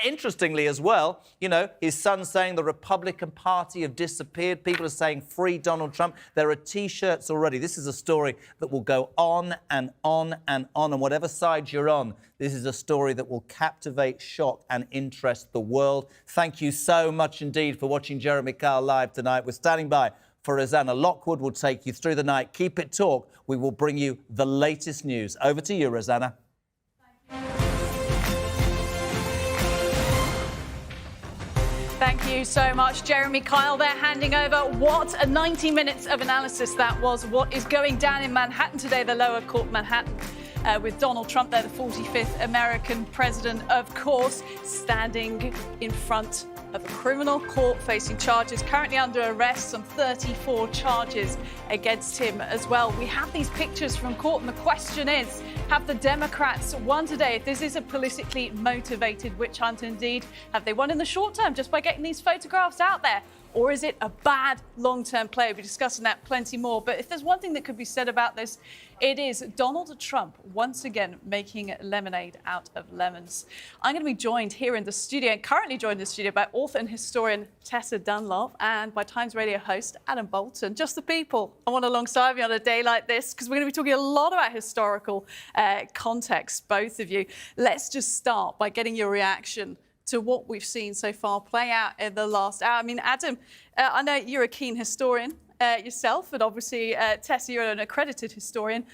Interestingly as well, you know, his son's saying the Republican Party have disappeared. People are saying free Donald Trump. There are T-shirts already. This is a story that will go on and on and on. And whatever side you're on, this is a story that will captivate, shock and interest the world. Thank you so much indeed for watching Jeremy Kyle live tonight. We're standing by for Rosanna Lockwood. Will take you through the night. Keep it talk. We will bring you the latest news. Over to you, Rosanna. Thank you so much, Jeremy Kyle there, handing over. What a 90 minutes of analysis that was. What is going down in Manhattan today, the lower court Manhattan, with Donald Trump there, the 45th American president, of course, standing in front of a criminal court facing charges, currently under arrest, some 34 charges against him as well. We have these pictures from court, and the question is, have the Democrats won today? If this is a politically motivated witch hunt indeed, have they won in the short term just by getting these photographs out there? Or is it a bad long-term play? We'll be discussing that plenty more. But if there's one thing that could be said about this, it is Donald Trump once again making lemonade out of lemons. I'm going to be joined here in the studio, and currently joined in the studio by author and historian Tessa Dunlop and by Times Radio host Adam Bolton. Just the people I want alongside me on a day like this, because we're going to be talking a lot about historical context, both of you. Let's just start by getting your reaction to what we've seen so far play out in the last hour. I mean, Adam, I know you're a keen historian yourself, and obviously, Tessa, you're an accredited historian.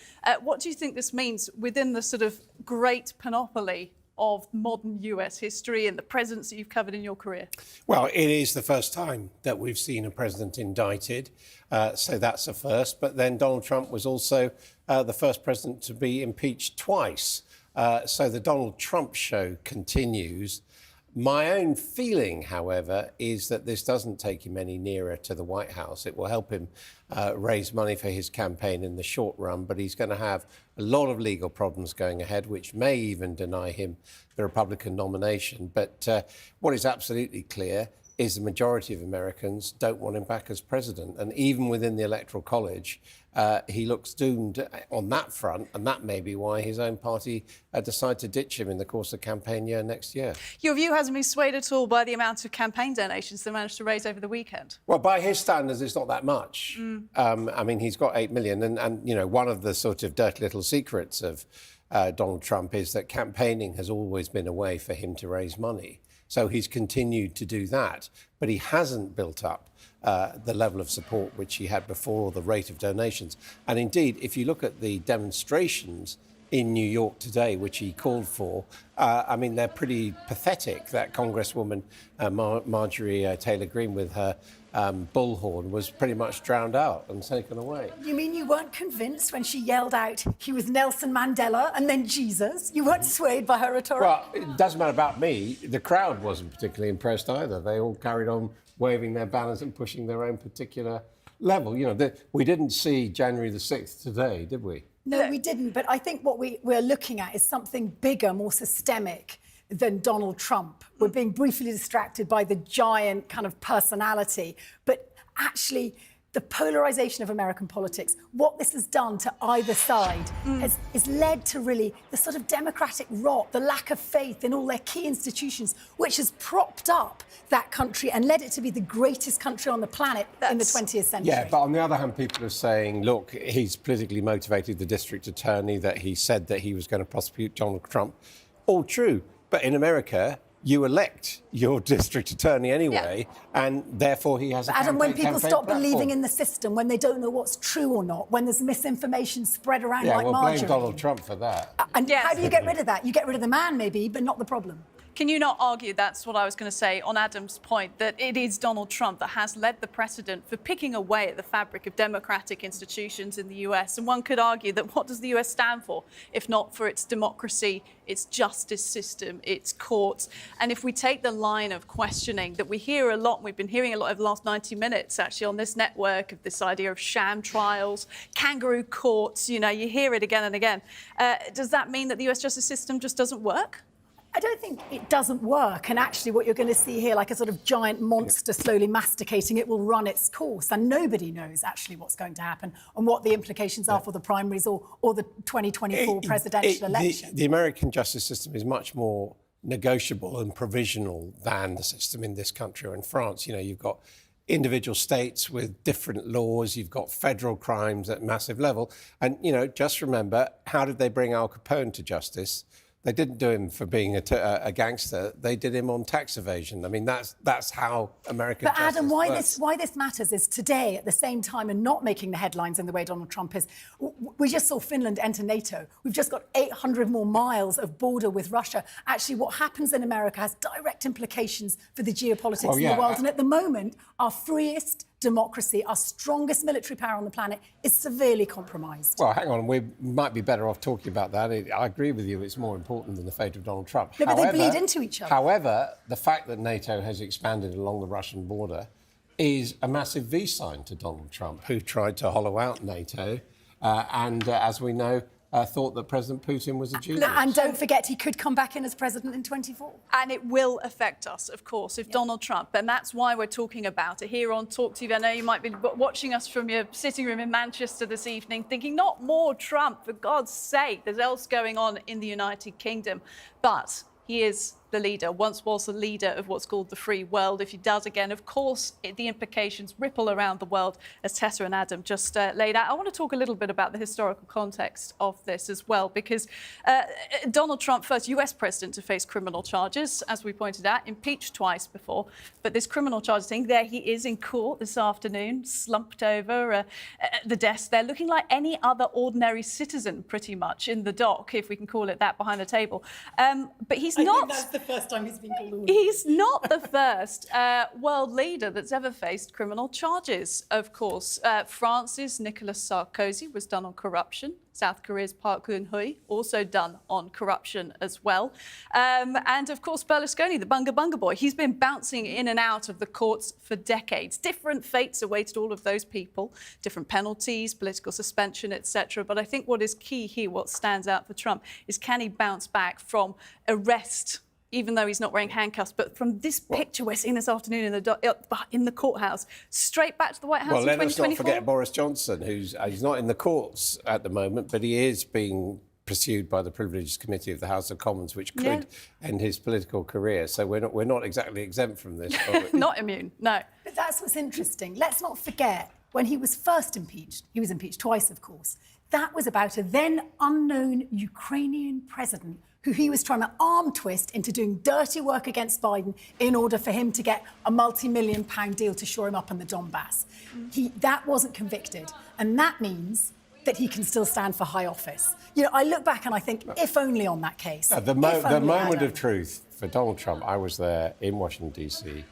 What do you think this means within the sort of great panoply of modern US history and the presidents that you've covered in your career? Well, it is the first time that we've seen a president indicted, so that's a first. But then Donald Trump was also the first president to be impeached twice. So the Donald Trump show continues. My own feeling, however, is that this doesn't take him any nearer to the White House. It will help him raise money for his campaign in the short run, but he's going to have a lot of legal problems going ahead, which may even deny him the Republican nomination. But what is absolutely clear is the majority of Americans don't want him back as president. And even within the Electoral College, he looks doomed on that front, and that may be why his own party decide to ditch him in the course of campaign year next year. Your view hasn't been swayed at all by the amount of campaign donations they managed to raise over the weekend? Well, by his standards, it's not that much. I mean, he's got 8 million, and you know, one of the sort of dirty little secrets of Donald Trump is that campaigning has always been a way for him to raise money. So he's continued to do that, but he hasn't built up the level of support which he had before, or the rate of donations. And indeed, if you look at the demonstrations in New York today, which he called for, I mean, they're pretty pathetic. That Congresswoman Marjorie Taylor Greene with her bullhorn was pretty much drowned out and taken away. You mean you weren't convinced when she yelled out he was Nelson Mandela and then Jesus? You weren't swayed by her rhetoric? Well, it doesn't matter about me. The crowd wasn't particularly impressed either. They all carried on waving their banners and pushing their own particular level. You know, we didn't see January the 6th today, did we? No, we didn't. But I think what we're looking at is something bigger, more systemic than Donald Trump. We're being briefly distracted by the giant kind of personality. But actually, the polarisation of American politics, what this has done to either side has led to really the sort of democratic rot, the lack of faith in all their key institutions, which has propped up that country and led it to be the greatest country on the planet in the 20th century. Yeah, but on the other hand, people are saying, look, he's politically motivated, the district attorney, that he said that he was going to prosecute Donald Trump. All true. But in America, you elect your district attorney anyway, and therefore he has a Adam, when people stop platform. believing in the system, when they don't know what's true or not, when there's misinformation spread around like margarine. Blame Donald Trump for that. And how do you get rid of that? You get rid of the man, maybe, but not the problem. Can you not argue, that's what I was going to say on Adam's point, that it is Donald Trump that has led the precedent for picking away at the fabric of democratic institutions in the US? And one could argue that what does the US stand for, if not for its democracy, its justice system, its courts? And if we take the line of questioning that we hear a lot, we've been hearing a lot over the last 90 minutes, actually, on this network, of this idea of sham trials, kangaroo courts, you know, you hear it again and again. Does that mean that the US justice system just doesn't work? I don't think it doesn't work. And actually what you're going to see here, like a sort of giant monster slowly masticating, it will run its course. And nobody knows actually what's going to happen and what the implications are for the primaries or the 2024 presidential election. The American justice system is much more negotiable and provisional than the system in this country or in France. You know, you've got individual states with different laws, you've got federal crimes at massive level. And, you know, just remember, how did they bring Al Capone to justice? They didn't do him for being a gangster. They did him on tax evasion. I mean, that's how American justice works. But Adam, why this matters is today, at the same time, and not making the headlines in the way Donald Trump is, we just saw Finland enter NATO. We've just got 800 more miles of border with Russia. Actually, what happens in America has direct implications for the geopolitics in the world. And at the moment, our freest democracy, our strongest military power on the planet, is severely compromised. Well, hang on, we might be better off talking about that. I agree with you, it's more important than the fate of Donald Trump. No, but they bleed into each other. However, the fact that NATO has expanded along the Russian border is a massive V sign to Donald Trump, who tried to hollow out NATO and, as we know, thought that President Putin was a genius. And don't forget, he could come back in as president in 24. And it will affect us, of course, if Donald Trump, and that's why we're talking about it here on Talk TV. I know you might be watching us from your sitting room in Manchester this evening, thinking, not more Trump, for God's sake, there's else going on in the United Kingdom. But he is the leader, once was the leader of what's called the free world. If he does again, of course, the implications ripple around the world, as Tessa and Adam just laid out. I want to talk a little bit about the historical context of this as well, because Donald Trump, first US president to face criminal charges, as we pointed out, impeached twice before. But this criminal charge thing, there he is in court this afternoon, slumped over the desk there, looking like any other ordinary citizen, pretty much, in the dock, if we can call it that, behind the table. But he's not... That's the first time he's been called. He's not the first world leader that's ever faced criminal charges, of course. France's Nicolas Sarkozy was done on corruption. South Korea's Park Geun-hye, also done on corruption as well. And, of course, Berlusconi, the Bunga Bunga boy, he's been bouncing in and out of the courts for decades. Different fates awaited all of those people, different penalties, political suspension, etc. But I think what is key here, what stands out for Trump, is can he bounce back from arrest, even though he's not wearing handcuffs, but from this picture we're seeing this afternoon in the courthouse, straight back to the White House in 2024? Well, let us not forget Boris Johnson, he's not in the courts at the moment, but he is being pursued by the Privileged Committee of the House of Commons, which could end his political career. So we're not exactly exempt from this. Not immune, no. But that's what's interesting. Let's not forget, when he was first impeached, he was impeached twice, of course, that was about a then unknown Ukrainian president who he was trying to arm twist into doing dirty work against Biden in order for him to get a multi-million-pound deal to shore him up in the Donbass. That wasn't convicted. And that means that he can still stand for high office. You know, I look back and I think, if only on that case. The moment of truth for Donald Trump, I was there in Washington, D.C.,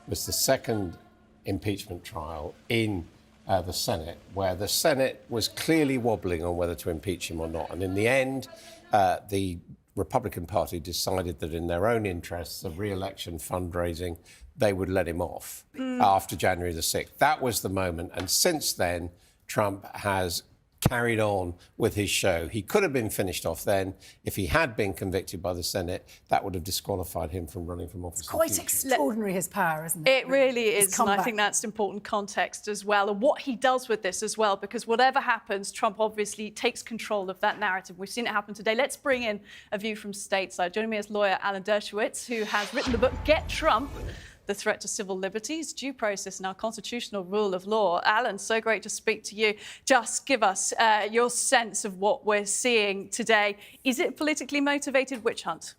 was the second impeachment trial in the Senate, where the Senate was clearly wobbling on whether to impeach him or not. And in the end, the Republican Party decided that in their own interests of re-election fundraising, they would let him off after January the 6th. That was the moment. And since then, Trump has carried on with his show. He could have been finished off then. If he had been convicted by the Senate, that would have disqualified him from running from office. It's quite extraordinary, his power, isn't it? It really is, and I think that's important context as well, and what he does with this as well, because whatever happens, Trump obviously takes control of that narrative. We've seen it happen today. Let's bring in a view from stateside. Joining me is lawyer Alan Dershowitz, who has written the book Get Trump: The Threat to Civil Liberties, Due Process and Our Constitutional Rule of Law. Alan, so great to speak to you. Just give us your sense of what we're seeing today. Is it a politically motivated witch hunt?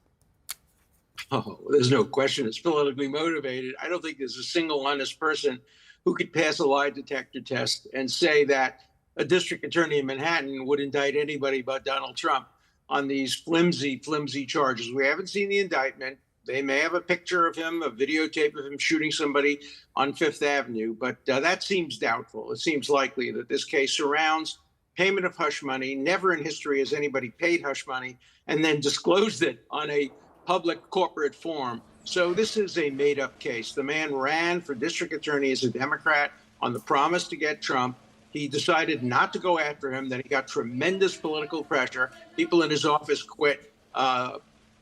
Oh, there's no question it's politically motivated. I don't think there's a single honest person who could pass a lie detector test and say that a district attorney in Manhattan would indict anybody but Donald Trump on these flimsy charges. We haven't seen the indictment. They may have a picture of him, a videotape of him shooting somebody on Fifth Avenue, but that seems doubtful. It seems likely that this case surrounds payment of hush money. Never in history has anybody paid hush money and then disclosed it on a public corporate forum. So this is a made-up case. The man ran for district attorney as a Democrat on the promise to get Trump. He decided not to go after him. Then he got tremendous political pressure. People in his office quit.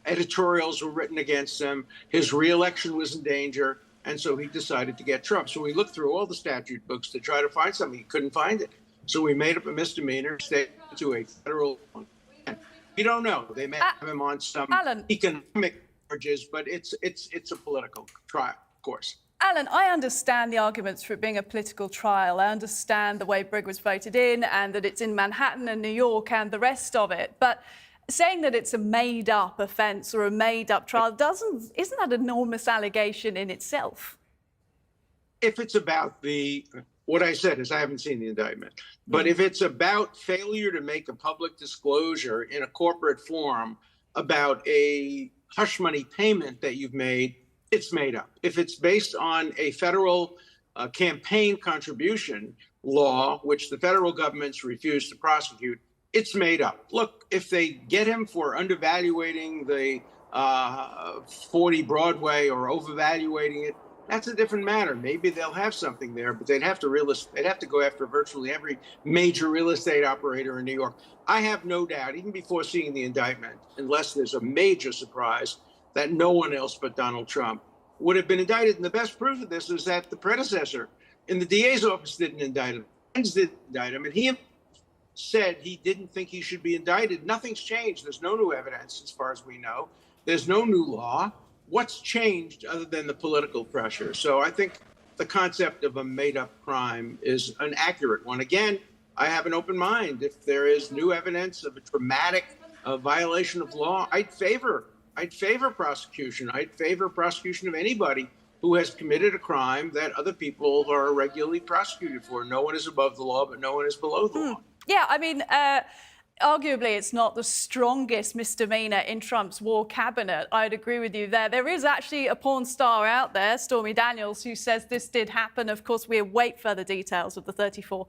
Editorials were written against him. His reelection was in danger. And so he decided to get Trump. So we looked through all the statute books to try to find something. He couldn't find it. So we made up a misdemeanor, state to a federal. We don't know. They may have him on some economic charges, but it's a political trial, of course. Alan, I understand the arguments for it being a political trial. I understand the way Brigg was voted in and that it's in Manhattan and New York and the rest of it. But saying that it's a made-up offence or a made-up trial isn't that an enormous allegation in itself? If it's about what I said is I haven't seen the indictment, but if it's about failure to make a public disclosure in a corporate forum about a hush money payment that you've made, it's made up. If it's based on a federal campaign contribution law, which the federal government's refused to prosecute, it's made up. Look, if they get him for undervaluating the 40 Broadway or overvaluating it, that's a different matter. Maybe they'll have something there, but they'd have to go after virtually every major real estate operator in New York. I have no doubt, even before seeing the indictment, unless there's a major surprise, that no one else but Donald Trump would have been indicted. And the best proof of this is that the predecessor in the DA's office didn't indict him. Pence didn't indict him, and he said he didn't think he should be indicted. Nothing's changed. There's no new evidence, as far as we know. There's no new law. What's changed other than the political pressure? So I think the concept of a made-up crime is an accurate one. Again, I have an open mind. If there is new evidence of a dramatic violation of law, I'd favor prosecution. I'd favor prosecution of anybody who has committed a crime that other people are regularly prosecuted for. No one is above the law, but no one is below the law. Yeah, I mean, arguably it's not the strongest misdemeanor in Trump's war cabinet. I'd agree with you there. There is actually a porn star out there, Stormy Daniels, who says this did happen. Of course, we await further details of the 34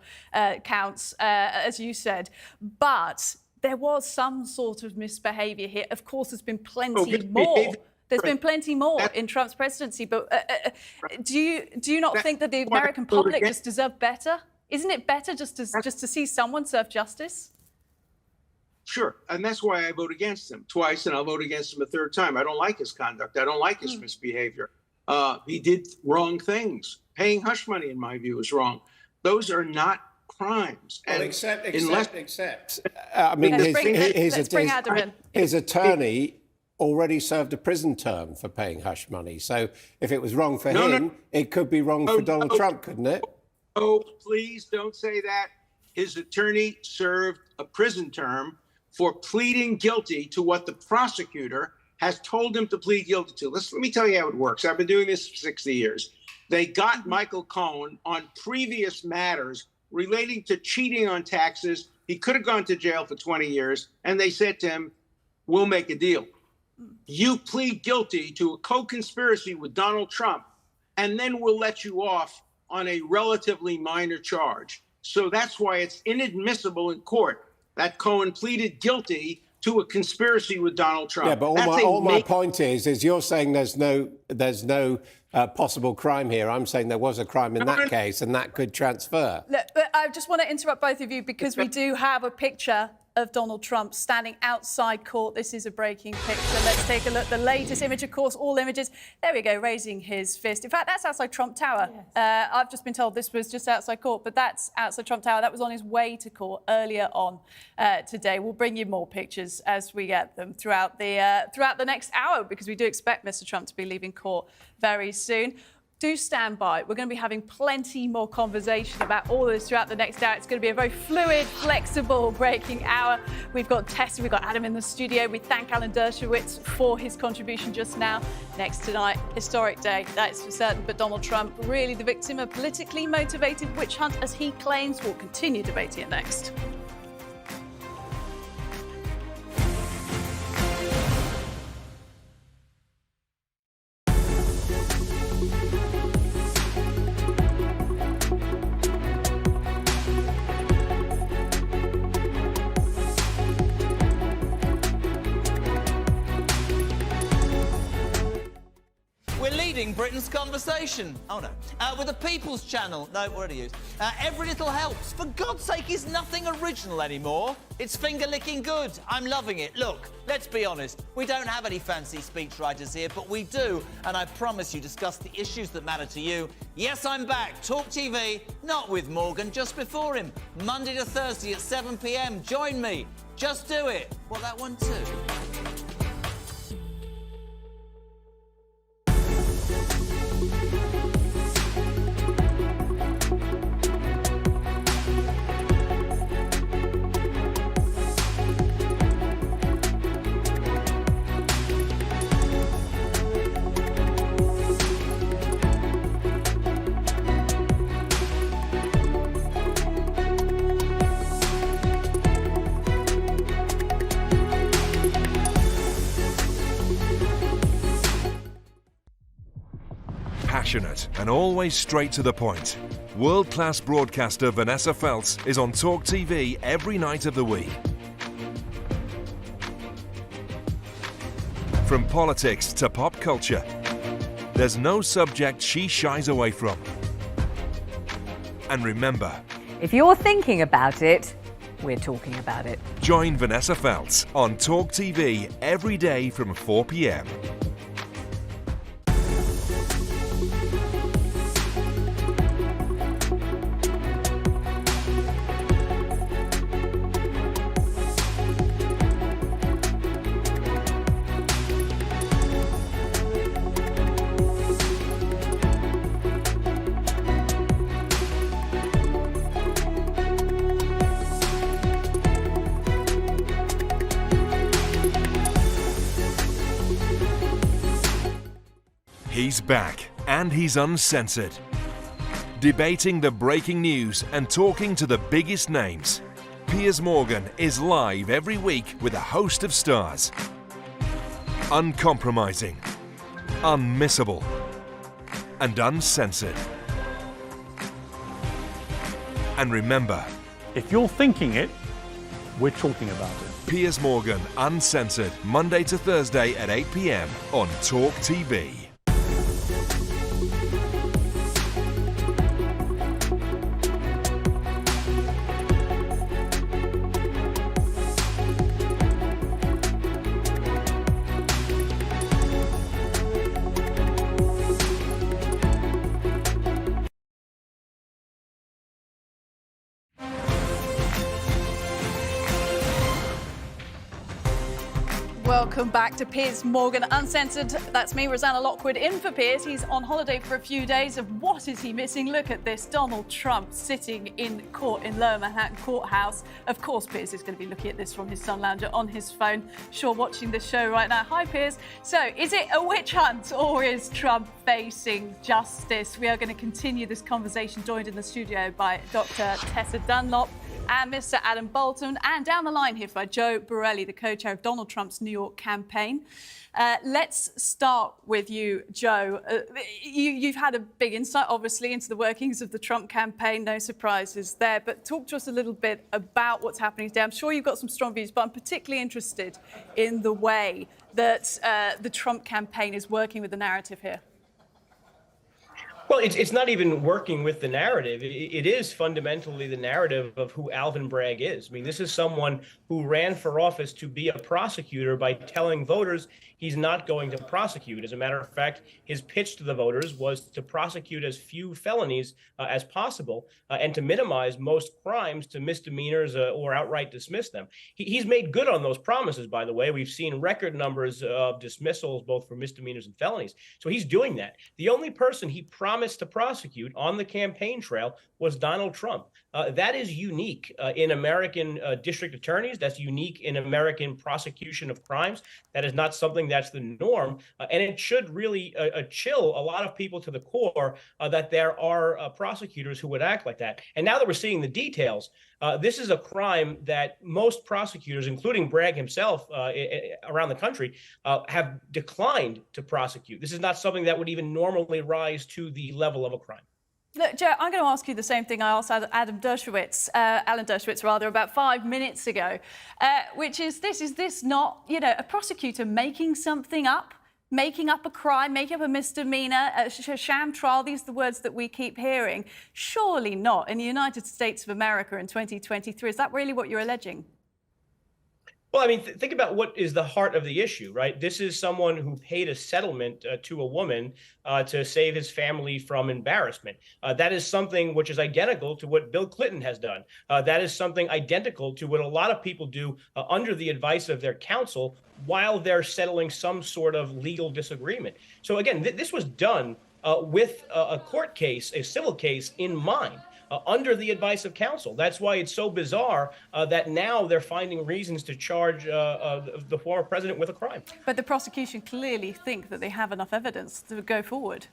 counts, as you said. But there was some sort of misbehaviour here. Of course, there's been plenty more. There's been plenty more in Trump's presidency. But do you not think that the American public just deserve better? Isn't it better just to see someone serve justice? Sure, and that's why I vote against him twice, and I'll vote against him a third time. I don't like his conduct. I don't like his misbehavior. He did wrong things. Paying hush money, in my view, is wrong. Those are not crimes. Well, except. I mean, his attorney already served a prison term for paying hush money. So if it was wrong for him, it could be wrong for Donald Trump, couldn't it? Oh, please don't say that. His attorney served a prison term for pleading guilty to what the prosecutor has told him to plead guilty to. Let me tell you how it works. I've been doing this for 60 years. They got Michael Cohen on previous matters relating to cheating on taxes. He could have gone to jail for 20 years, and they said to him, we'll make a deal. You plead guilty to a co-conspiracy with Donald Trump, and then we'll let you off on a relatively minor charge. So that's why it's inadmissible in court that Cohen pleaded guilty to a conspiracy with Donald Trump. Yeah, but all my point is you're saying there's no possible crime here. I'm saying there was a crime in that case, and that could transfer. Look, but I just want to interrupt both of you because we do have a picture of Donald Trump standing outside court. This is a breaking picture. Let's take a look. The latest image, of course, all images. There we go, raising his fist. In fact, that's outside Trump Tower. Yes. I've just been told this was just outside court, but that's outside Trump Tower. That was on his way to court earlier on today. We'll bring you more pictures as we get them throughout the next hour, because we do expect Mr. Trump to be leaving court very soon. Do stand by. We're going to be having plenty more conversation about all of this throughout the next hour. It's going to be a very fluid, flexible breaking hour. We've got Tessa, we've got Adam in the studio. We thank Alan Dershowitz for his contribution just now. Next tonight, historic day, that is for certain. But Donald Trump, really the victim of politically motivated witch hunt, as he claims. We'll continue debating it next. Britain's conversation. Oh no. With the People's Channel. No, already used. Every little helps. For God's sake, is nothing original anymore. It's finger-licking good. I'm loving it. Look, let's be honest. We don't have any fancy speechwriters here, but we do, and I promise you, discuss the issues that matter to you. Yes, I'm back. Talk TV, not with Morgan, just before him. Monday to Thursday at 7 p.m. Join me. Just do it. Well, that one too. Passionate and always straight to the point, world-class broadcaster Vanessa Feltz is on Talk TV every night of the week. From politics to pop culture, there's no subject she shies away from. And remember, if you're thinking about it, we're talking about it. Join Vanessa Feltz on Talk TV every day from 4 p.m. He's back, and he's uncensored. Debating the breaking news and talking to the biggest names. Piers Morgan is live every week with a host of stars. Uncompromising, unmissable, and uncensored. And remember, if you're thinking it, we're talking about it. Piers Morgan, Uncensored, Monday to Thursday at 8 p.m. on Talk TV. Welcome back to Piers Morgan Uncensored. That's me, Rosanna Lockwood, in for Piers. He's on holiday for a few days. And what is he missing? Look at this. Donald Trump sitting in court in Lower Manhattan Courthouse. Of course, Piers is going to be looking at this from his sun lounger on his phone. Sure, watching this show right now. Hi, Piers. So, is it a witch hunt or is Trump facing justice? We are going to continue this conversation, joined in the studio by Dr. Tessa Dunlop and Mr. Adam Bolton, and down the line here by Joe Borelli, the co-chair of Donald Trump's New York campaign. Let's start with you, Joe. You've had a big insight, obviously, into the workings of the Trump campaign. No surprises there. But talk to us a little bit about what's happening today. I'm sure you've got some strong views, but I'm particularly interested in the way that the Trump campaign is working with the narrative here. Well, it's not even working with the narrative. It is fundamentally the narrative of who Alvin Bragg is. I mean, this is someone who ran for office to be a prosecutor by telling voters he's not going to prosecute. As a matter of fact, his pitch to the voters was to prosecute as few felonies as possible and to minimize most crimes to misdemeanors or outright dismiss them. He's made good on those promises, by the way. We've seen record numbers of dismissals, both for misdemeanors and felonies. So he's doing that. The only person he promised to prosecute on the campaign trail was Donald Trump. That is unique in American district attorneys. That's unique in American prosecution of crimes. That is not something that's the norm. And it should really chill a lot of people to the core that there are prosecutors who would act like that. And now that we're seeing the details, this is a crime that most prosecutors, including Bragg himself around the country, have declined to prosecute. This is not something that would even normally rise to the level of a crime. Look, Joe, I'm going to ask you the same thing I asked Alan Dershowitz, about 5 minutes ago, which is this not, a prosecutor making something up, making up a crime, making up a misdemeanor, a sham trial? These are the words that we keep hearing. Surely not in the United States of America in 2023. Is that really what you're alleging? Well, I mean, think about what is the heart of the issue, right? This is someone who paid a settlement to a woman to save his family from embarrassment. That is something which is identical to what Bill Clinton has done. That is something identical to what a lot of people do under the advice of their counsel while they're settling some sort of legal disagreement. So again, this was done with a court case, a civil case in mind. Under the advice of counsel. That's why it's so bizarre that now they're finding reasons to charge the former president with a crime. But the prosecution clearly think that they have enough evidence to go forward.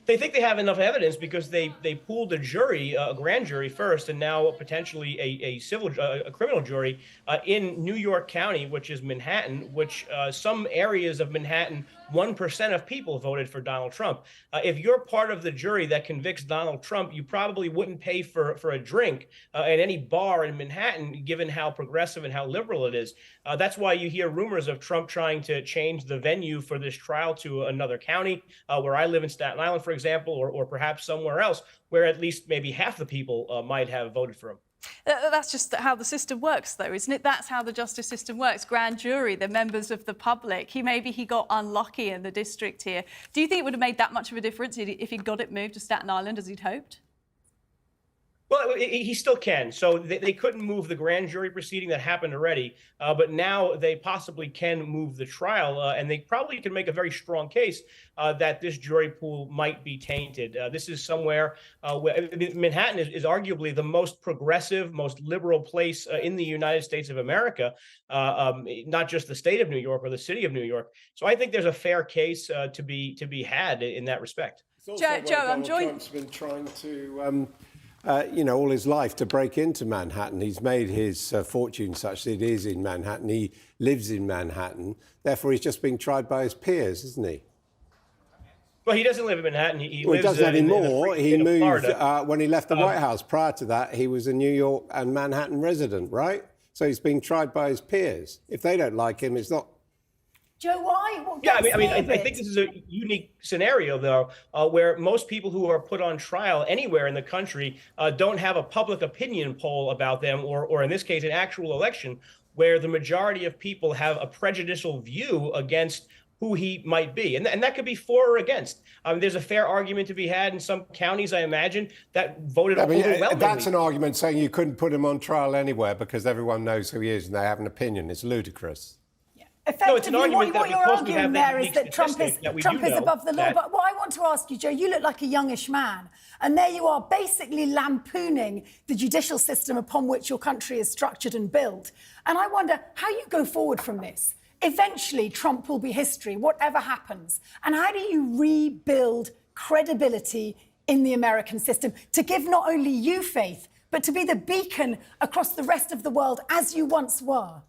They think they have enough evidence because they pooled a jury, a grand jury first, and now potentially a criminal jury in New York County, which is Manhattan, which some areas of Manhattan 1% of people voted for Donald Trump. If you're part of the jury that convicts Donald Trump, you probably wouldn't pay for a drink at any bar in Manhattan, given how progressive and how liberal it is. That's why you hear rumors of Trump trying to change the venue for this trial to another county, where I live in Staten Island, for example, or perhaps somewhere else where at least maybe half the people might have voted for him. That's just how the system works, though, isn't it? That's how the justice system works. Grand jury, the members of the public. Maybe he got unlucky in the district here. Do you think it would have made that much of a difference if he'd got it moved to Staten Island as he'd hoped? Well, he still can. So they couldn't move the grand jury proceeding that happened already, but now they possibly can move the trial, and they probably can make a very strong case that this jury pool might be tainted. This is somewhere where Manhattan is arguably the most progressive, most liberal place in the United States of America, not just the state of New York or the city of New York. So I think there's a fair case to be had in that respect. Joe, I'm joined. Trump's been trying to. All his life to break into Manhattan. He's made his fortune such that it is in Manhattan. He lives in Manhattan. Therefore, he's just being tried by his peers, isn't he? Well, he doesn't live in Manhattan. He lives doesn't anymore. He moved when he left the White House. Prior to that, he was a New York and Manhattan resident, right? So he's being tried by his peers. If they don't like him, it's not... Joe, why? Yeah, I think this is a unique scenario, though, where most people who are put on trial anywhere in the country don't have a public opinion poll about them, or in this case, an actual election, where the majority of people have a prejudicial view against who he might be. And that could be for or against. There's a fair argument to be had in some counties, I imagine, that voted overwhelmingly. That's an argument saying you couldn't put him on trial anywhere because everyone knows who he is and they have an opinion. It's ludicrous. Effectively, it's an argument what you're arguing there is that Trump is above the law. But what I want to ask you, Joe, you look like a youngish man, and there you are basically lampooning the judicial system upon which your country is structured and built. And I wonder how you go forward from this. Eventually, Trump will be history, whatever happens. And how do you rebuild credibility in the American system to give not only you faith, but to be the beacon across the rest of the world as you once were?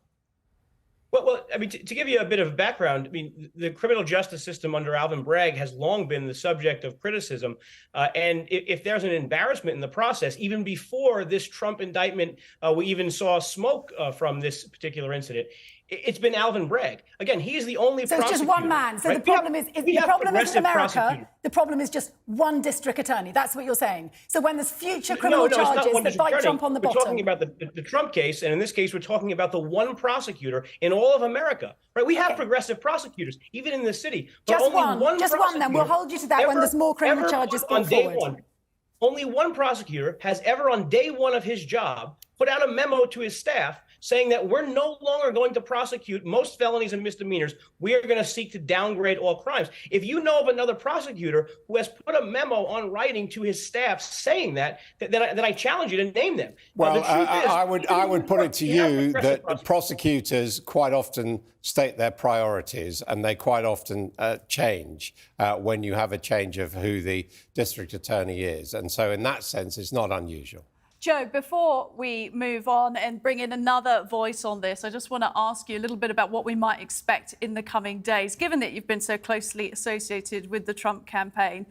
Well, I mean, to give you a bit of background, I mean, the criminal justice system under Alvin Bragg has long been the subject of criticism. And if there's an embarrassment in the process, even before this Trump indictment, we even saw smoke from this particular incident. It's been Alvin Bragg. Again, he's the only prosecutor. So it's just one man. So right? The problem is in America, the problem is just one district attorney. That's what you're saying. So when there's future criminal charges that bite Trump on the bottom. We're talking about the Trump case, and in this case, we're talking about the one prosecutor in all of America. Right? We have progressive prosecutors, even in the city. But just only one. Just one, then. We'll hold you to that when there's more criminal charges brought forward. Only one prosecutor has ever, on day one of his job, put out a memo to his staff saying that we're no longer going to prosecute most felonies and misdemeanors. We are going to seek to downgrade all crimes. If you know of another prosecutor who has put a memo on writing to his staff saying that, then I challenge you to name them. Well, I would put it to you that prosecutors quite often state their priorities, and they quite often change when you have a change of who the district attorney is. And so in that sense, it's not unusual. Joe, before we move on and bring in another voice on this, I just want to ask you a little bit about what we might expect in the coming days, given that you've been so closely associated with the Trump campaign.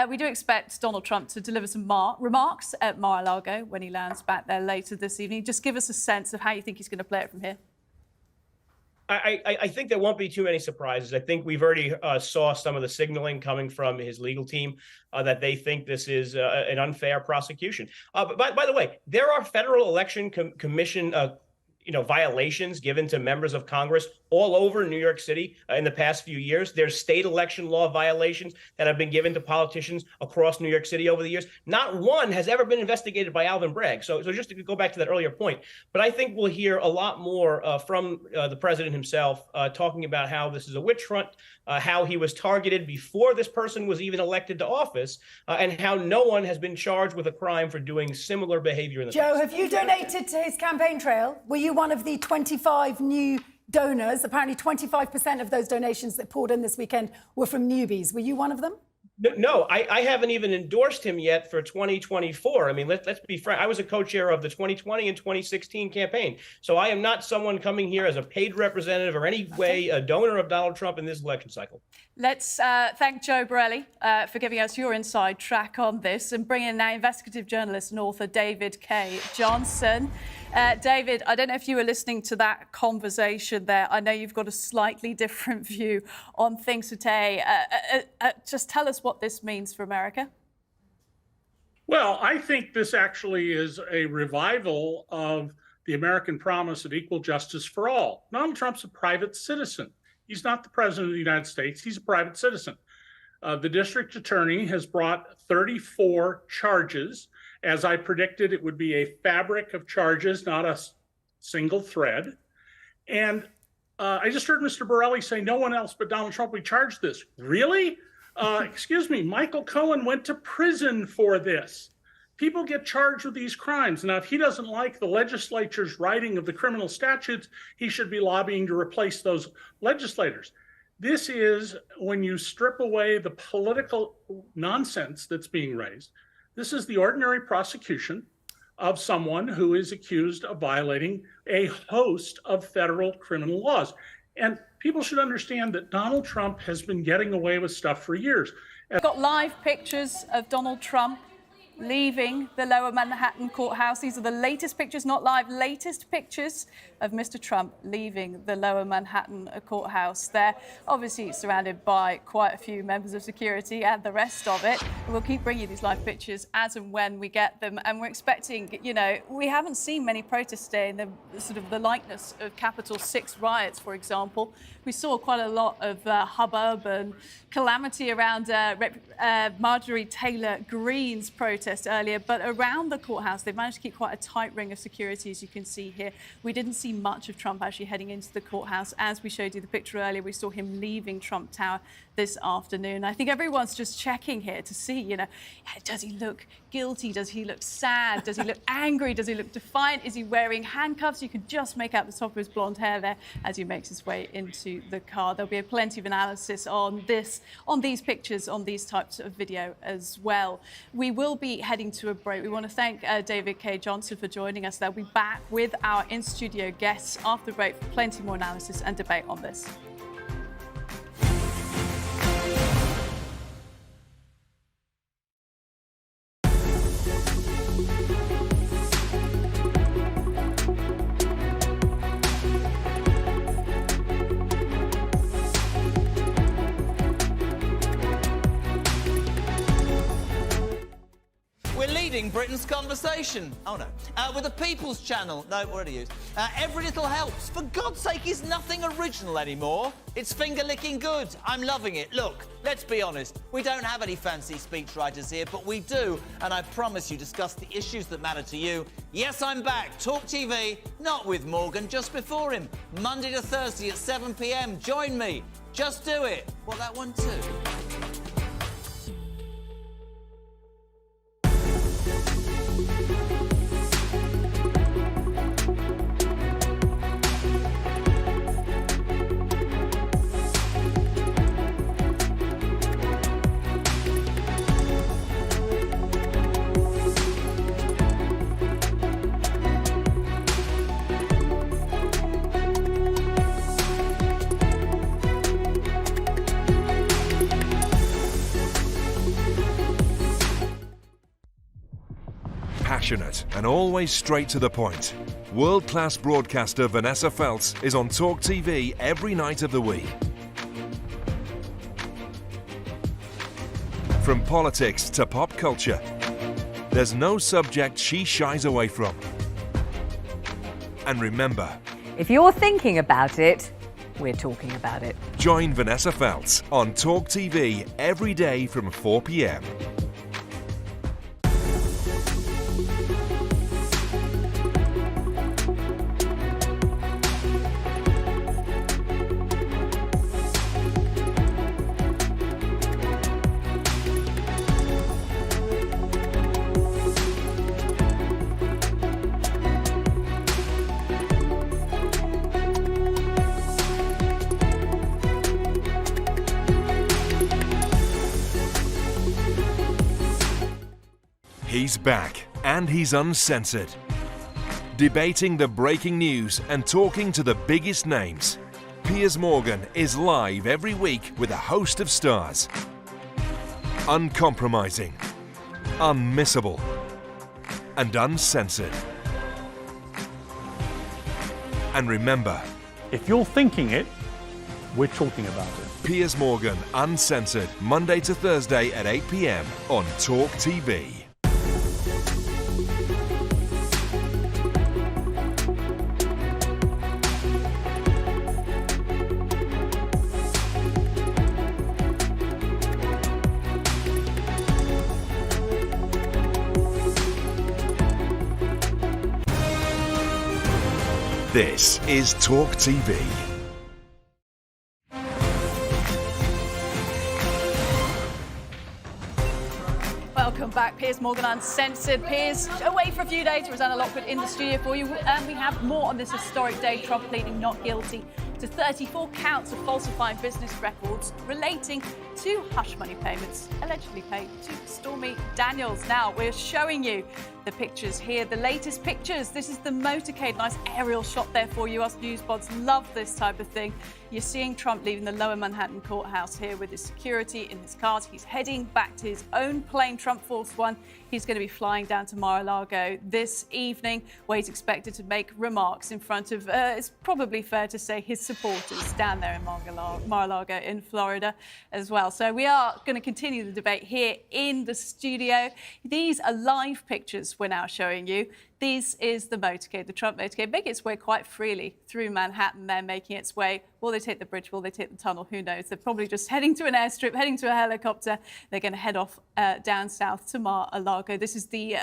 We do expect Donald Trump to deliver some remarks at Mar-a-Lago when he lands back there later this evening. Just give us a sense of how you think he's going to play it from here. I think there won't be too many surprises. I think we've already saw some of the signaling coming from his legal team that they think this is an unfair prosecution. But by the way, there are federal election commission violations given to members of Congress all over New York City in the past few years. There's state election law violations that have been given to politicians across New York City over the years. Not one has ever been investigated by Alvin Bragg. So just to go back to that earlier point, but I think we'll hear a lot more from the president himself talking about how this is a witch hunt, how he was targeted before this person was even elected to office, and how no one has been charged with a crime for doing similar behavior in the past. Joe, have you donated to his campaign trail? Were you one of the 25 new donors? Apparently 25% of those donations that poured in this weekend were from newbies. Were you one of them? No, I haven't even endorsed him yet for 2024. I mean, let's be frank. I was a co-chair of the 2020 and 2016 campaign. So I am not someone coming here as a paid representative or any way a donor of Donald Trump in this election cycle. Let's thank Joe Borelli for giving us your inside track on this and bringing in now investigative journalist and author David K. Johnson. David, I don't know if you were listening to that conversation there. I know you've got a slightly different view on things today. Just tell us what this means for America. Well, I think this actually is a revival of the American promise of equal justice for all. Donald Trump's a private citizen. He's not the president of the United States. He's a private citizen. The district attorney has brought 34 charges. As I predicted, it would be a fabric of charges, not a single thread. And I just heard Mr. Borelli say no one else but Donald Trump would charge this. Really? Excuse me, Michael Cohen went to prison for this. People get charged with these crimes. Now, if he doesn't like the legislature's writing of the criminal statutes, he should be lobbying to replace those legislators. This is when you strip away the political nonsense that's being raised. This is the ordinary prosecution of someone who is accused of violating a host of federal criminal laws. And people should understand that Donald Trump has been getting away with stuff for years. We've got live pictures of Donald Trump leaving the Lower Manhattan courthouse. These are the latest pictures, not live, latest pictures of Mr. Trump leaving the Lower Manhattan courthouse. They're obviously surrounded by quite a few members of security and the rest of it. We'll keep bringing you these live pictures as and when we get them. And we're expecting, you know, we haven't seen many protests today in the sort of the likeness of Capitol 6 riots, for example. We saw quite a lot of hubbub and calamity around Marjorie Taylor Greene's protest earlier, but around the courthouse, they've managed to keep quite a tight ring of security, as you can see here. We didn't see much of Trump actually heading into the courthouse. As we showed you the picture earlier, we saw him leaving Trump Tower this afternoon. I think everyone's just checking here to see, you know, does he look guilty? Does he look sad? Does he look angry? Does he look defiant? Is he wearing handcuffs? You could just make out the top of his blonde hair there as he makes his way into the car. There'll be plenty of analysis on this, on these pictures, on these types of video as well. We will be heading to a break. We want to thank David K. Johnson for joining us. They'll be back with our in-studio guests after the break for plenty more analysis and debate on this. Britain's conversation. Oh no. With the People's Channel. No, already used. Every little helps. For God's sake, is nothing original anymore. It's finger-licking good. I'm loving it. Look, let's be honest. We don't have any fancy speechwriters here, but we do, and I promise you, discuss the issues that matter to you. Yes, I'm back. Talk TV, not with Morgan, just before him. Monday to Thursday at 7 p.m. Join me. Just do it. Well, that one too. Passionate and always straight to the point. World-class broadcaster Vanessa Feltz is on Talk TV every night of the week. From politics to pop culture, there's no subject she shies away from. And remember, if you're thinking about it, we're talking about it. Join Vanessa Feltz on Talk TV every day from 4 p.m. He's back, and he's uncensored. Debating the breaking news and talking to the biggest names. Piers Morgan is live every week with a host of stars. Uncompromising, unmissable, and uncensored. And remember, if you're thinking it, we're talking about it. Piers Morgan, Uncensored, Monday to Thursday at 8 p.m. on Talk TV. This is Talk TV. Welcome back, Piers Morgan Uncensored. Piers, away for a few days. Rosanna Lockwood in the studio for you. And we have more on this historic day. Trump pleading not guilty to 34 counts of falsifying business records relating to hush money payments allegedly paid to Stormy Daniels. Now, we're showing you the pictures here, the latest pictures. This is the motorcade. Nice aerial shot there for you. Us newsbods love this type of thing. You're seeing Trump leaving the Lower Manhattan courthouse here with his security in his cars. He's heading back to his own plane, Trump Force One. He's going to be flying down to Mar-a-Lago this evening, where he's expected to make remarks in front of, it's probably fair to say, his supporters down there in Mar-a-Lago in Florida as well. So we are going to continue the debate here in the studio. These are live pictures we're now showing you. This is the motorcade, the Trump motorcade, making its way quite freely through Manhattan. They're making its way. Will they take the bridge? Will they take the tunnel? Who knows? They're probably just heading to an airstrip, heading to a helicopter. They're going to head off down south to Mar-a-Lago. This is the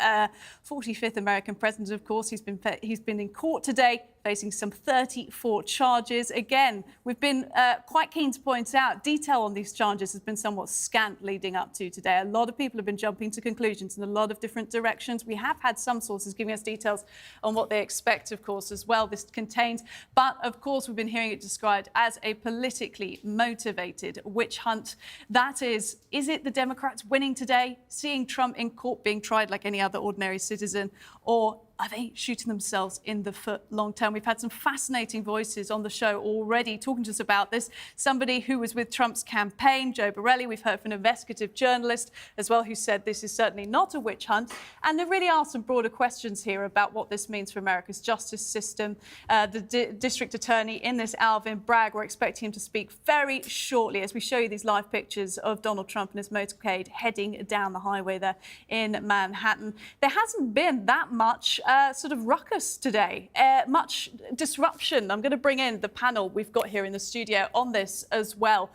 45th American president, of course. He's been in court today, facing some 34 charges. Again, we've been quite keen to point out detail on these charges has been somewhat scant leading up to today. A lot of people have been jumping to conclusions in a lot of different directions. We have had some sources giving us details on what they expect, of course, as well. This contains, but of course, we've been hearing it described as a politically motivated witch hunt. That is it the Democrats winning today, seeing Trump in court being tried like any other ordinary citizen, or are they shooting themselves in the foot long term? We've had some fascinating voices on the show already talking to us about this. Somebody who was with Trump's campaign, Joe Borelli. We've heard from an investigative journalist as well who said this is certainly not a witch hunt. And there really are some broader questions here about what this means for America's justice system. The district attorney in this, Alvin Bragg, we're expecting him to speak very shortly as we show you these live pictures of Donald Trump and his motorcade heading down the highway there in Manhattan. There hasn't been that much sort of ruckus today, much disruption. I'm going to bring in the panel we've got here in the studio on this as well,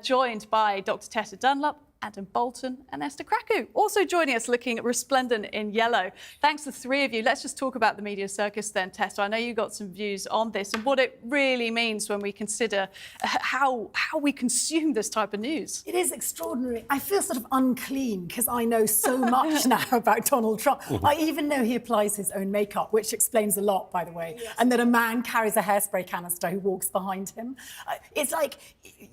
joined by Dr. Tessa Dunlop, Adam Bolton and Esther Krakow. Also joining us looking resplendent in yellow. Thanks to the three of you. Let's just talk about the media circus then, Tessa. I know you got some views on this and what it really means when we consider how we consume this type of news. It is extraordinary. I feel sort of unclean because I know so much now about Donald Trump. I even know he applies his own makeup, which explains a lot, by the way, yes. And that a man carries a hairspray canister who walks behind him. It's like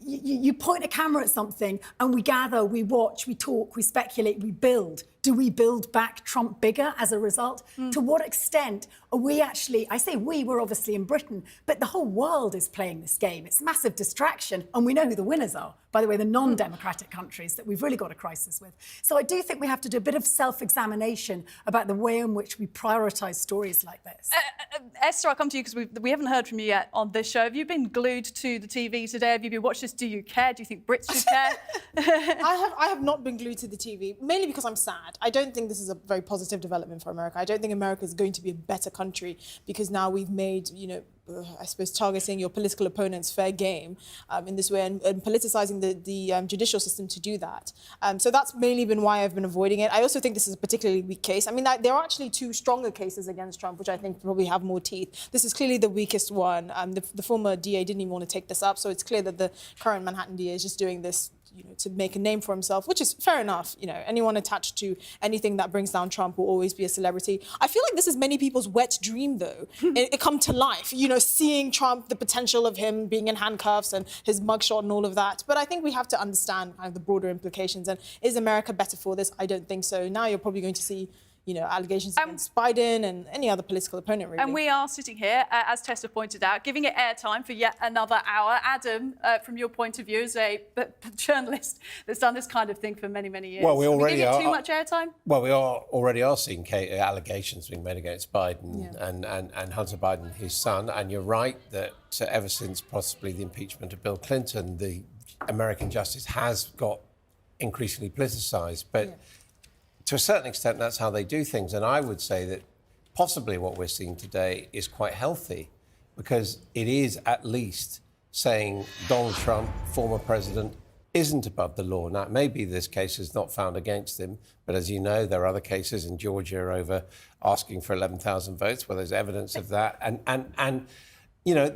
you point a camera at something and we gather, we watch, we talk, we speculate, we build. Do we build back Trump bigger as a result? To what extent are we actually, I say we're obviously in Britain, but the whole world is playing this game. It's massive distraction, and we know who the winners are. By the way, the non-democratic countries that we've really got a crisis with. So I do think we have to do a bit of self-examination about the way in which we prioritise stories like this. Esther, I'll come to you because we haven't heard from you yet on this show. Have you been glued to the TV today? Have you been watching this? Do you care? Do you think Brits should care? I have not been glued to the TV, mainly because I'm sad. I don't think this is a very positive development for America. I don't think America is going to be a better country because now we've made, I suppose, targeting your political opponents fair game in this way and politicising the judicial system to do that. So that's mainly been why I've been avoiding it. I also think this is a particularly weak case. I mean, there are actually two stronger cases against Trump, which I think probably have more teeth. This is clearly the weakest one. The former DA didn't even want to take this up, so it's clear that the current Manhattan DA is just doing this to make a name for himself, which is fair enough. Anyone attached to anything that brings down Trump will always be a celebrity. I feel like this is many people's wet dream, though. It come to life, seeing Trump, the potential of him being in handcuffs and his mugshot and all of that. But I think we have to understand kind of the broader implications. And is America better for this? I don't think so. Now you're probably going to see allegations against Biden and any other political opponent, really. And we are sitting here, as Tessa pointed out, giving it airtime for yet another hour. Adam, from your point of view, as a journalist that's done this kind of thing for many, many years, well, we already are too much airtime? Well, we already are seeing allegations being made against Biden and Hunter Biden, his son. And you're right that ever since possibly the impeachment of Bill Clinton, the American justice has got increasingly politicised. But to a certain extent, that's how they do things. And I would say that possibly what we're seeing today is quite healthy, because it is at least saying Donald Trump, former president, isn't above the law. Now, maybe this case is not found against him, but as you know, there are other cases in Georgia over asking for 11,000 votes where there's evidence of that. And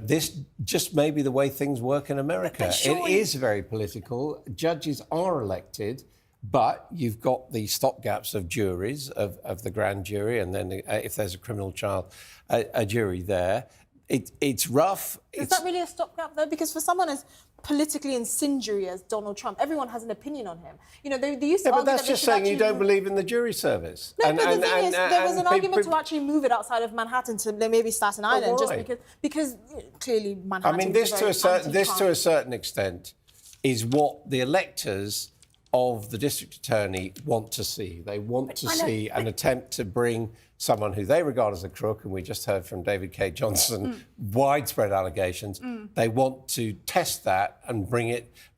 this just may be the way things work in America. It is very political. Judges are elected. But you've got the stopgaps of juries, of the grand jury, and then if there's a criminal trial, a jury there. It's rough. Is that really a stopgap, though? Because for someone as politically incendiary as Donald Trump, everyone has an opinion on him. They used to argue but that's just saying you don't believe in the jury service. No, but the thing is, there was an argument to actually move it outside of Manhattan to maybe Staten Island, just because clearly Manhattan. I mean, this to a certain extent is what the electors of the district attorney want to see. They want to see an attempt to bring someone who they regard as a crook, and we just heard from David K. Johnson, widespread allegations. They want to test that and bring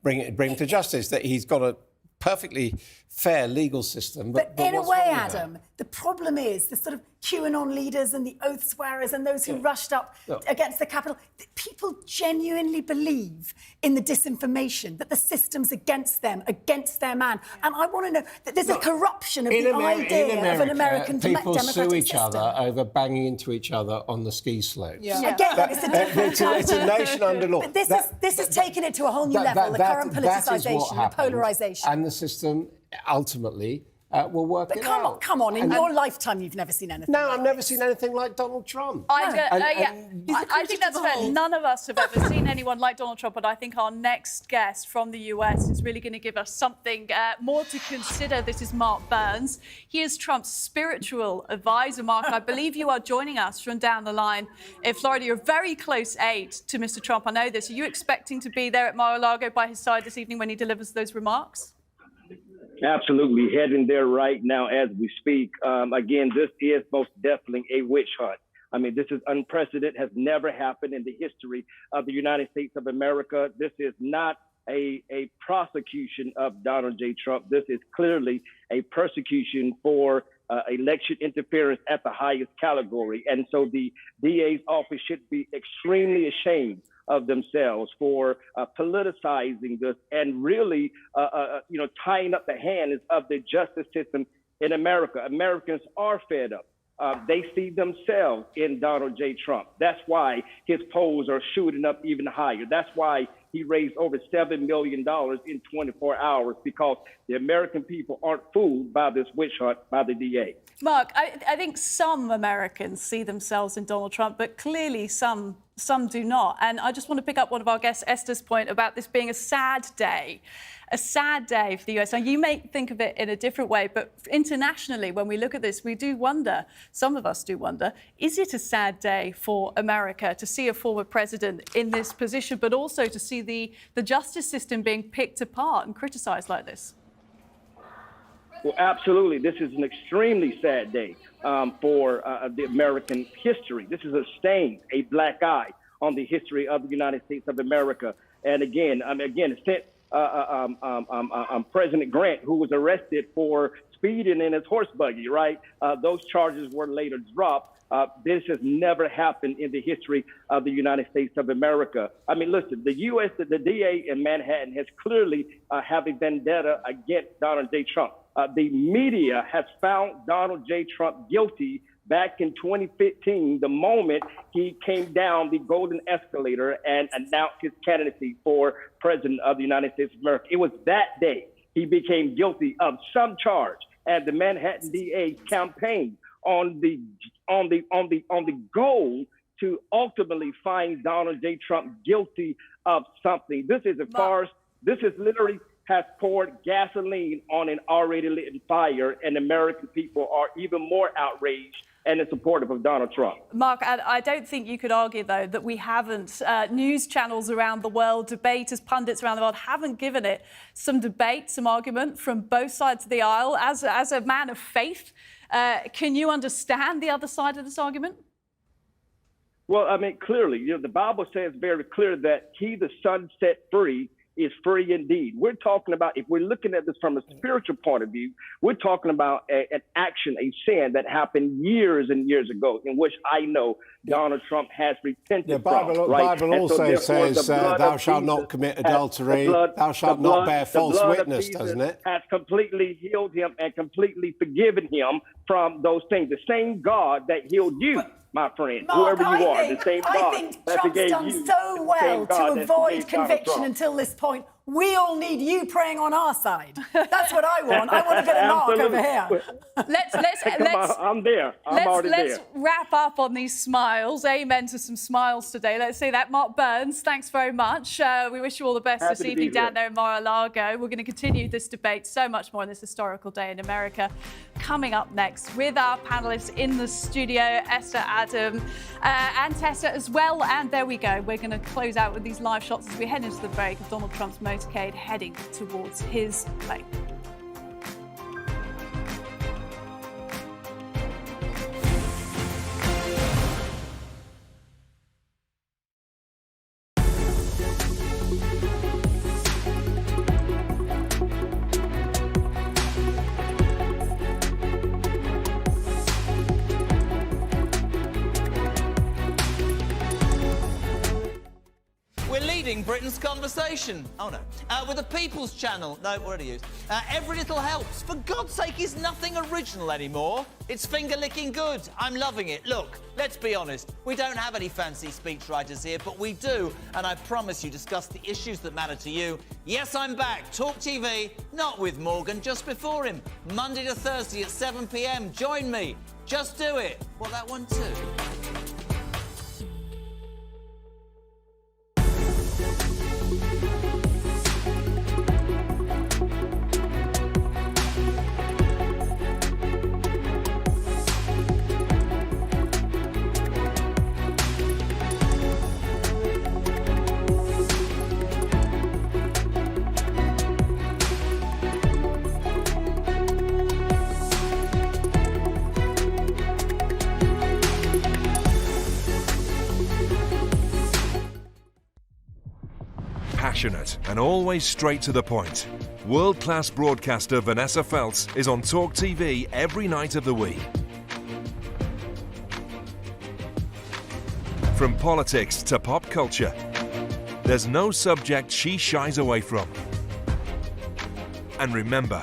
him to justice. That he's got a perfectly fair legal system. But in a way, Adam, the problem is the sort of QAnon leaders and the oath swearers and those who rushed up against the Capitol. People genuinely believe in the disinformation, that the system's against them, against their man. And I want to know that there's a corruption of the idea of an American people democratic sue each system. other over banging into each other on the ski slopes. Again, it's a different it's a nation under law. But this is taking it to a whole new level, the current politicisation, the polarisation. And the system ultimately will work it out. Come on, in your lifetime you've never seen anything. No, I've never seen anything like Donald Trump. I think that's fair. None of us have ever seen anyone like Donald Trump, but I think our next guest from the US is really going to give us something more to consider. This is Mark Burns. He is Trump's spiritual advisor. Mark, I believe you are joining us from down the line in Florida. You're a very close aide to Mr. Trump. I know this. Are you expecting to be there at Mar-a-Lago by his side this evening when he delivers those remarks? Absolutely. Heading there right now as we speak. Again, this is most definitely a witch hunt. I mean, this is unprecedented, has never happened in the history of the United States of America. This is not a prosecution of Donald J. Trump. This is clearly a persecution for election interference at the highest category. And so the DA's office should be extremely ashamed of themselves for politicizing this and really, tying up the hands of the justice system in America. Americans are fed up. They see themselves in Donald J. Trump. That's why his polls are shooting up even higher. That's why he raised over $7 million in 24 hours, because the American people aren't fooled by this witch hunt by the DA. Mark, I think some Americans see themselves in Donald Trump, but clearly some do not. And I just want to pick up one of our guests, Esther's point about this being a sad day for the US. Now, you may think of it in a different way, but internationally, when we look at this, we do wonder, some of us do wonder, is it a sad day for America to see a former president in this position, but also to see the justice system being picked apart and criticised like this? Well, absolutely. This is an extremely sad day for the American history. This is a stain, a black eye on the history of the United States of America. And again, since President Grant, who was arrested for speeding in his horse buggy, right? Those charges were later dropped. This has never happened in the history of the United States of America. I mean, listen, the DA in Manhattan has clearly have a vendetta against Donald J. Trump. The media has found Donald J. Trump guilty back in 2015, the moment he came down the golden escalator and announced his candidacy for president of the United States of America. It was that day he became guilty of some charge, and the Manhattan DA campaigned on the goal to ultimately find Donald J. Trump guilty of something. This is a farce. This is literally has poured gasoline on an already lit fire, and American people are even more outraged and supportive of Donald Trump. Mark, I don't think you could argue, though, that we haven't, news channels around the world, debaters, pundits around the world, haven't given it some debate, some argument from both sides of the aisle. As a man of faith, can you understand the other side of this argument? Well, I mean, clearly, the Bible says very clear that he the Son set free is free indeed. We're talking about, if we're looking at this from a spiritual point of view, we're talking about an action, a sin that happened years and years ago, in which I know Donald Trump has repented The Bible, from. Right? Bible also says, thou shalt not commit adultery, thou shalt not bear false witness, doesn't it? Has completely healed him and completely forgiven him from those things. The same God that healed you, my friend, Mark, whoever you are, the same God. I think Trump's done so well to avoid conviction until this point. We all need you praying on our side. That's what I want. I want a bit of Mark over here. I'm there. Let's wrap up on these smiles. Amen to some smiles today. Let's say that. Mark Burns, thanks very much. We wish you all the best this evening down there in Mar-a-Lago. We're going to continue this debate, so much more on this historical day in America. Coming up next with our panellists in the studio, Esther, Adam, and Tessa as well. And there we go. We're going to close out with these live shots as we head into the break of Donald Trump's motorcade heading towards his plane. Britain's conversation. Oh no. With the People's Channel. No, already used. Every little helps. For God's sake, is nothing original anymore. It's finger-licking good. I'm loving it. Look, let's be honest. We don't have any fancy speechwriters here, but we do, and I promise you, discuss the issues that matter to you. Yes, I'm back. Talk TV, not with Morgan, just before him. Monday to Thursday at 7 p.m. Join me. Just do it. Well, that one too. Passionate and always straight to the point. World-class broadcaster Vanessa Feltz is on Talk TV every night of the week. From politics to pop culture, there's no subject she shies away from. And remember,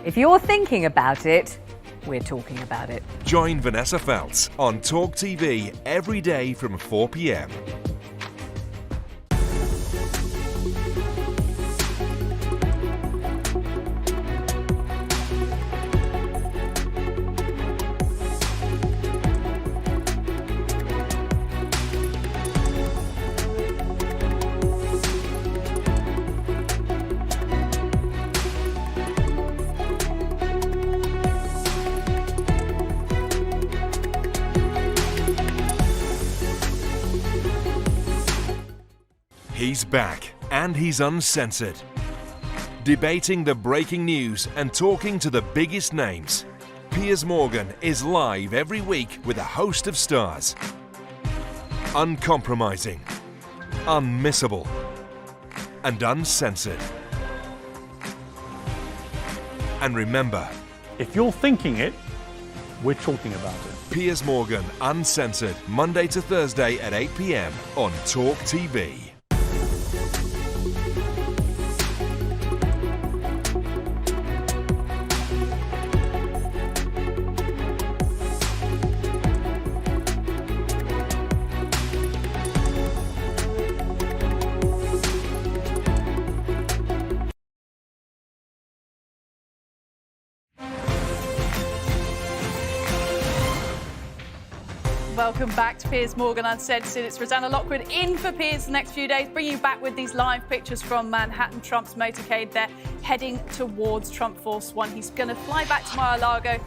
if you're thinking about it, we're talking about it. Join Vanessa Feltz on Talk TV every day from 4 p.m. He's back, and he's uncensored. Debating the breaking news and talking to the biggest names. Piers Morgan is live every week with a host of stars. Uncompromising, unmissable, and uncensored. And remember, if you're thinking it, we're talking about it. Piers Morgan, Uncensored, Monday to Thursday at 8 p.m. on Talk TV. Welcome back to Piers Morgan Uncensored. It's Rosanna Lockwood in for Piers the next few days, bringing you back with these live pictures from Manhattan. Trump's motorcade there heading towards Trump Force One. He's going to fly back to Mar-a-Lago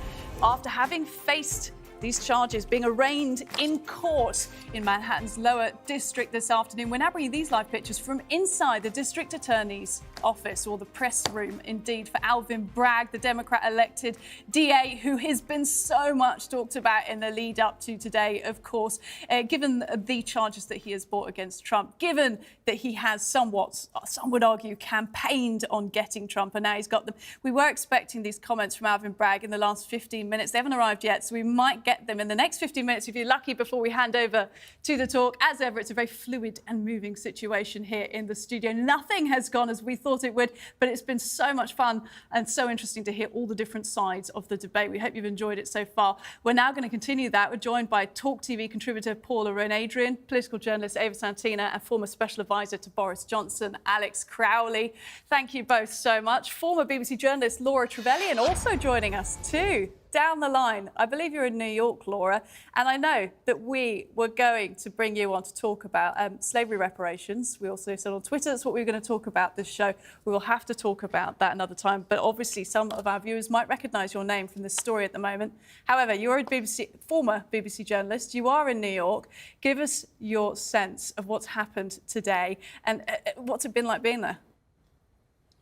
after having faced these charges, being arraigned in court in Manhattan's lower district this afternoon. We're now bringing these live pictures from inside the district attorney's office, or the press room, indeed, for Alvin Bragg, the Democrat-elected DA, who has been so much talked about in the lead up to today, of course, given the charges that he has brought against Trump, given that he has somewhat, some would argue, campaigned on getting Trump, and now he's got them. We were expecting these comments from Alvin Bragg in the last 15 minutes. They haven't arrived yet, so we might get them in the next 15 minutes if you're lucky before we hand over to the talk. As ever, it's a very fluid and moving situation here in the studio. Nothing has gone as we thought it would, but it's been so much fun and so interesting to hear all the different sides of the debate. We hope you've enjoyed it so far. We're now going to continue that. We're joined by Talk TV contributor Paula Adrian, political journalist Ava Santina, and former special advisor to Boris Johnson, Alex Crowley. Thank you both so much. Former BBC journalist Laura Trevelyan also joining us too. Down the line, I believe you're in New York, Laura, and I know that we were going to bring you on to talk about slavery reparations. We also said on Twitter that's what we were going to talk about this show. We will have to talk about that another time, but obviously some of our viewers might recognise your name from this story at the moment. However, you're a former BBC journalist. You are in New York. Give us your sense of what's happened today and what's it been like being there?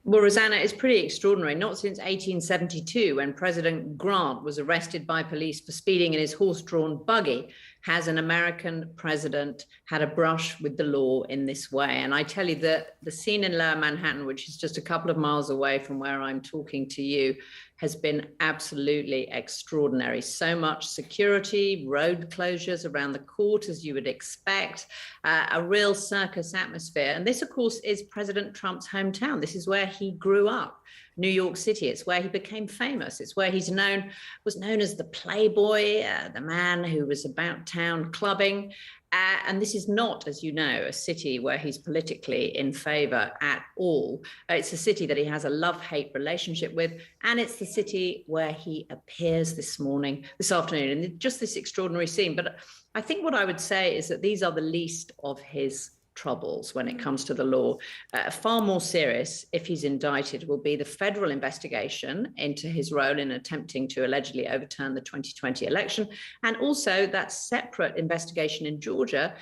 Well, Rosanna, it's pretty extraordinary. Not since 1872, when President Grant was arrested by police for speeding in his horse-drawn buggy, has an American president had a brush with the law in this way. And I tell you that the scene in Lower Manhattan, which is just a couple of miles away from where I'm talking to you, has been absolutely extraordinary. So much security, road closures around the court, as you would expect, a real circus atmosphere. And this, of course, is President Trump's hometown. This is where he grew up. New York City. It's where he became famous. It's where was known as the playboy, the man who was about town clubbing. And this is not, as you know, a city where he's politically in favor at all. It's a city that he has a love-hate relationship with, and it's the city where he appears this afternoon, in just this extraordinary scene. But I think what I would say is that these are the least of his troubles when it comes to the law. Far more serious, if he's indicted, will be the federal investigation into his role in attempting to allegedly overturn the 2020 election, and also that separate investigation in Georgia.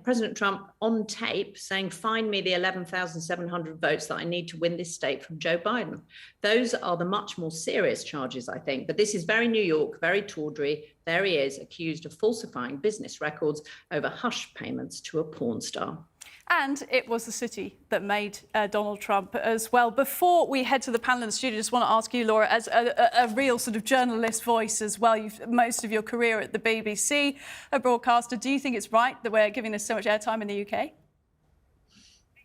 President Trump on tape saying, "Find me the 11,700 votes that I need to win this state from Joe Biden." Those are the much more serious charges, I think. But this is very New York, very tawdry. There he is, accused of falsifying business records over hush payments to a porn star. And it was the city that made Donald Trump as well. Before we head to the panel in the studio, I just want to ask you, Laura, as a real sort of journalist voice as well, you've most of your career at the BBC, a broadcaster, do you think it's right that we're giving this so much airtime in the UK?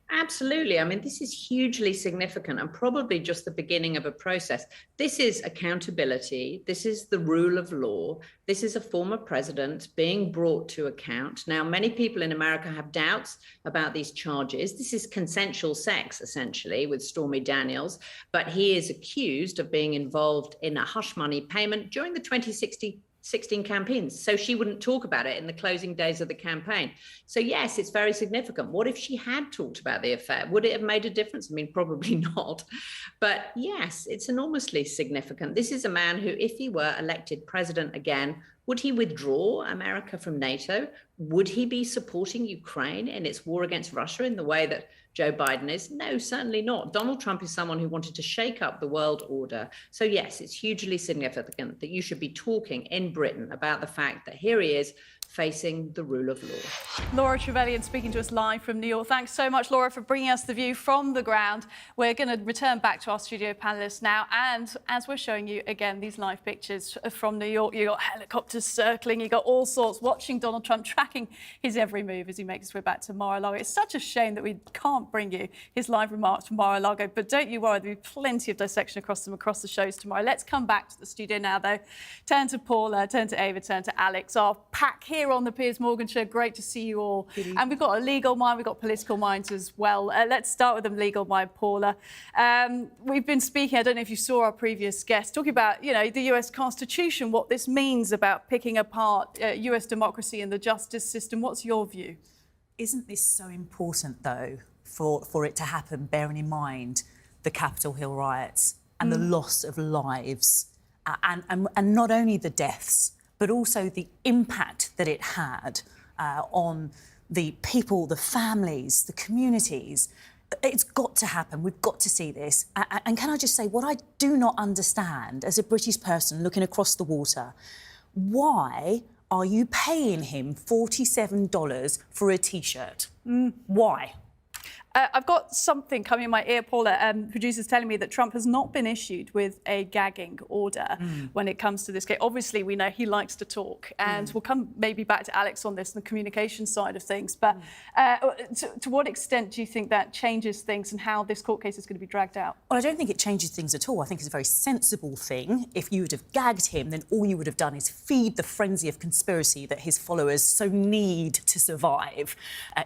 Absolutely. I mean, this is hugely significant and probably just the beginning of a process. This is accountability. This is the rule of law. This is a former president being brought to account. Now, many people in America have doubts about these charges. This is consensual sex, essentially, with Stormy Daniels, but he is accused of being involved in a hush money payment during the 2016 campaigns, so she wouldn't talk about it in the closing days of the campaign. So yes, it's very significant. What if she had talked about the affair? Would it have made a difference? I mean, probably not. But yes, it's enormously significant. This is a man who, if he were elected president again, would he withdraw America from NATO? Would he be supporting Ukraine in its war against Russia in the way that Joe Biden is? No, certainly not. Donald Trump is someone who wanted to shake up the world order. So yes, it's hugely significant that you should be talking in Britain about the fact that here he is facing the rule of law. Laura Trevelyan speaking to us live from New York. Thanks so much, Laura, for bringing us the view from the ground. We're going to return back to our studio panellists now. And as we're showing you, again, these live pictures from New York, you've got helicopters circling, you've got all sorts, watching Donald Trump, tracking his every move as he makes his way back to Mar-a-Lago. It's such a shame that we can't bring you his live remarks from Mar-a-Lago, but don't you worry, there'll be plenty of dissection across the shows tomorrow. Let's come back to the studio now, though. Turn to Paula, turn to Ava, turn to Alex. Our pack here here on the Piers Morgan Show. Great to see you all. And we've got a legal mind, we've got political minds as well. Let's start with the legal mind, Paula. We've been speaking, I don't know if you saw our previous guest, talking about, you know, the US Constitution, what this means about picking apart US democracy and the justice system. What's your view? Isn't this so important, though, for it to happen, bearing in mind the Capitol Hill riots and the loss of lives, and not only the deaths, but also the impact that it had on the people, the families, the communities? It's got to happen. We've got to see this. And can I just say, what I do not understand as a British person looking across the water, why are you paying him $47 for a T-shirt? Why? I've got something coming in my ear, Paula. Producers telling me that Trump has not been issued with a gagging order when it comes to this case. Obviously, we know he likes to talk, and we'll come maybe back to Alex on this, the communication side of things. But to what extent do you think that changes things and how this court case is going to be dragged out? Well, I don't think it changes things at all. I think it's a very sensible thing. If you would have gagged him, then all you would have done is feed the frenzy of conspiracy that his followers so need to survive.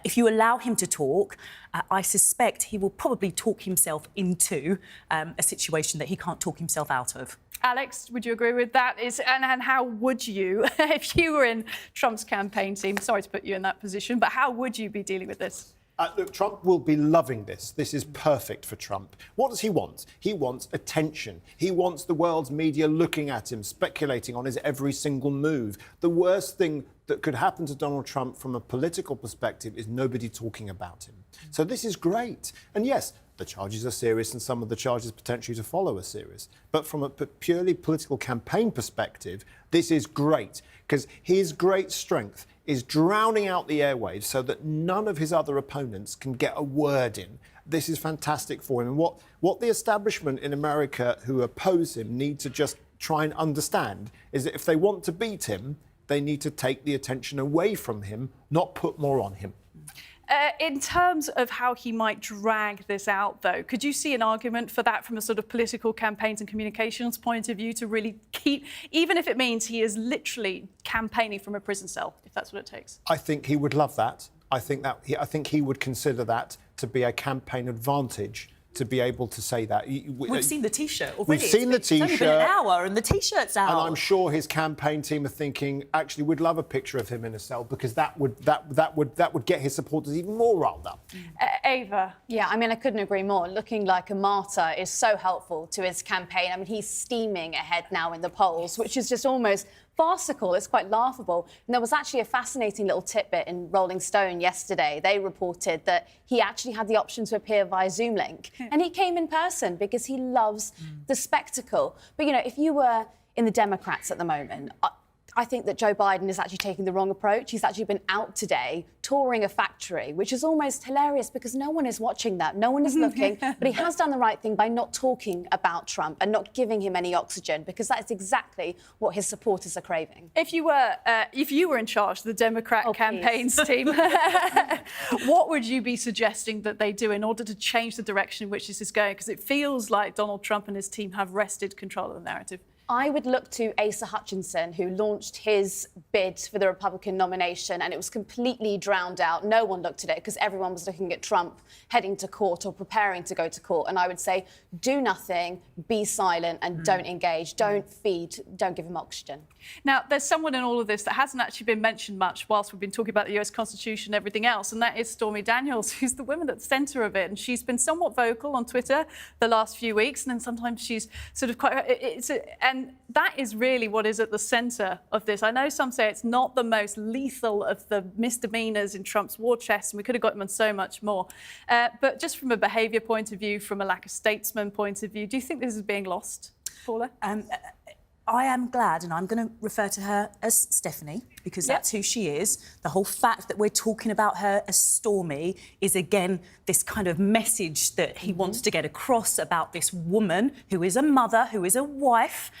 If you allow him to talk, I suspect he will probably talk himself into a situation that he can't talk himself out of. Alex, would you agree with that? And how would you, if you were in Trump's campaign team, sorry to put you in that position, but how would you be dealing with this? Look, Trump will be loving this. This is perfect for Trump. What does he want? He wants attention. He wants the world's media looking at him, speculating on his every single move. The worst thing that could happen to Donald Trump from a political perspective is nobody talking about him. So this is great. And yes, the charges are serious and some of the charges potentially to follow are serious. But from a purely political campaign perspective, this is great because his great strength is drowning out the airwaves so that none of his other opponents can get a word in. This is fantastic for him. And what the establishment in America who oppose him need to just try and understand is that if they want to beat him, they need to take the attention away from him, not put more on him. In terms of how he might drag this out, though, could you see an argument for that from a sort of political campaigns and communications point of view to really keep, even if it means he is literally campaigning from a prison cell, if that's what it takes? I think he would love that. I think he would consider that to be a campaign advantage to be able to say that. We've seen the T-shirt already. We've seen the T-shirt. It's only been an hour and the T-shirt's out. And I'm sure his campaign team are thinking, actually, we'd love a picture of him in a cell because that would get his supporters even more riled up. Ava. Yeah, I mean, I couldn't agree more. Looking like a martyr is so helpful to his campaign. I mean, he's steaming ahead now in the polls, which is just almost farcical. It's quite laughable. And there was actually a fascinating little tidbit in Rolling Stone yesterday. They reported that he actually had the option to appear via Zoom link. And he came in person because he loves the spectacle. But, you know, if you were in the Democrats at the moment, I think that Joe Biden is actually taking the wrong approach. He's actually been out today touring a factory, which is almost hilarious because no one is watching that. No one is looking. But he has done the right thing by not talking about Trump and not giving him any oxygen, because that is exactly what his supporters are craving. If you were in charge of the Democrat campaigns team, what would you be suggesting that they do in order to change the direction in which this is going? Because it feels like Donald Trump and his team have wrested control of the narrative. I would look to Asa Hutchinson, who launched his bid for the Republican nomination, and it was completely drowned out. No one looked at it because everyone was looking at Trump heading to court or preparing to go to court. And I would say, do nothing, be silent, and don't engage, don't feed, don't give him oxygen. Now, there's someone in all of this that hasn't actually been mentioned much whilst we've been talking about the US Constitution and everything else, and that is Stormy Daniels, who's the woman at the centre of it. And she's been somewhat vocal on Twitter the last few weeks, and then sometimes she's sort of quite... And that is really what is at the centre of this. I know some say it's not the most lethal of the misdemeanours in Trump's war chest, and we could have got him on so much more. But just from a behaviour point of view, from a lack of statesman point of view, do you think this is being lost, Paula? I am glad, and I'm going to refer to her as Stephanie, because that's who she is. The whole fact that we're talking about her as Stormy is, again, this kind of message that he wants to get across about this woman who is a mother, who is a wife,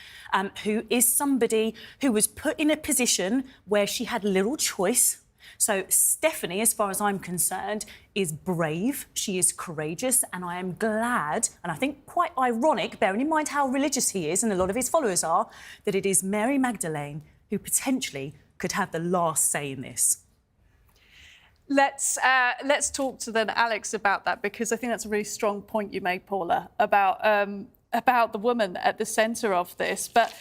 who is somebody who was put in a position where she had little choice. So Stephanie, as far as I'm concerned, is brave, she is courageous, and I am glad, and I think quite ironic, bearing in mind how religious he is and a lot of his followers are, that it is Mary Magdalene who potentially could have the last say in this. Let's talk to then Alex about that, because I think that's a really strong point you made, Paula, about the woman at the centre of this. But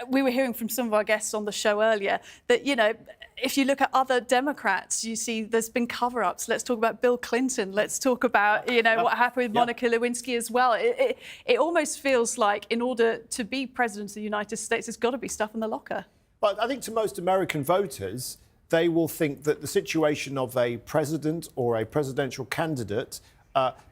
we were hearing from some of our guests on the show earlier that, you know, if you look at other Democrats, you see there's been cover-ups. Let's talk about Bill Clinton. Let's talk about, you know, what happened with Monica Lewinsky as well. It almost feels like in order to be president of the United States, there's got to be stuff in the locker. But I think to most American voters, they will think that the situation of a president or a presidential candidate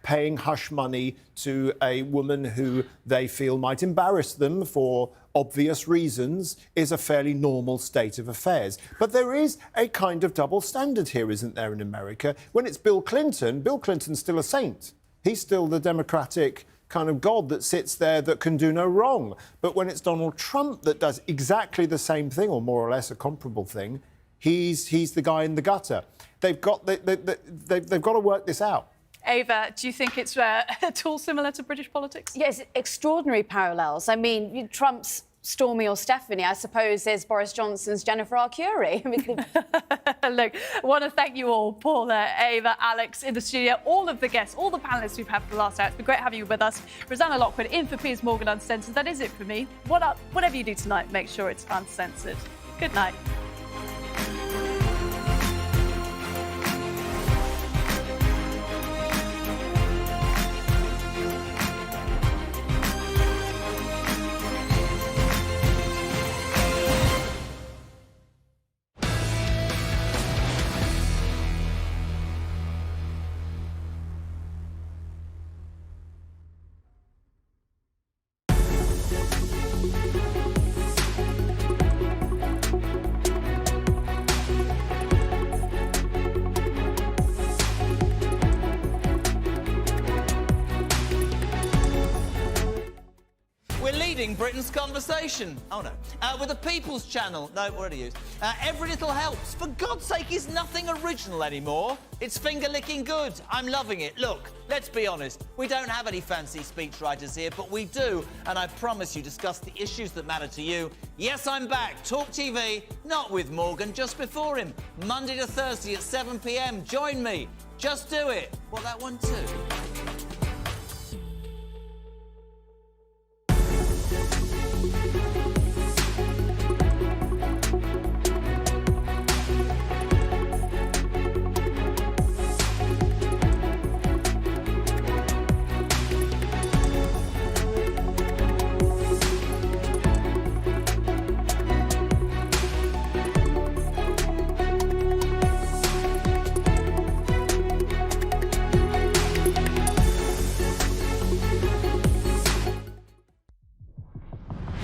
paying hush money to a woman who they feel might embarrass them for obvious reasons is a fairly normal state of affairs. But there is a kind of double standard here, isn't there, in America? When it's Bill Clinton's still a saint. He's still the Democratic kind of god that sits there that can do no wrong. But when it's Donald Trump that does exactly the same thing, or more or less a comparable thing, he's the guy in the gutter. They've got to work this out. Ava, do you think it's at all similar to British politics? Yes, extraordinary parallels. I mean, Trump's Stormy or Stephanie, I suppose, is Boris Johnson's Jennifer Arcuri. I mean, look, I want to thank you all, Paula, Ava, Alex in the studio, all of the guests, all the panellists we've had for the last hour. It's been great having you with us. Rosanna Lockwood in for Piers Morgan Uncensored. That is it for me. Whatever you do tonight, make sure it's uncensored. Good night. Britain's conversation. Oh, no. With the People's Channel. No, already used. Every little helps. For God's sake, is nothing original anymore. It's finger-licking good. I'm loving it. Look, let's be honest. We don't have any fancy speechwriters here, but we do, and I promise you, discuss the issues that matter to you. Yes, I'm back. Talk TV, not with Morgan, just before him. Monday to Thursday at 7 p.m. Join me. Just do it. Well, that one too.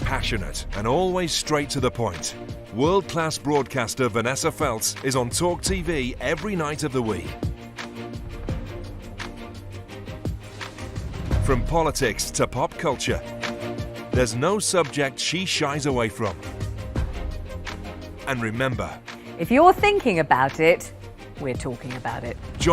Passionate and always straight to the point. World-class broadcaster Vanessa Feltz is on Talk TV every night of the week. From politics to pop culture, there's no subject she shies away from. And remember, if you're thinking about it, we're talking about it.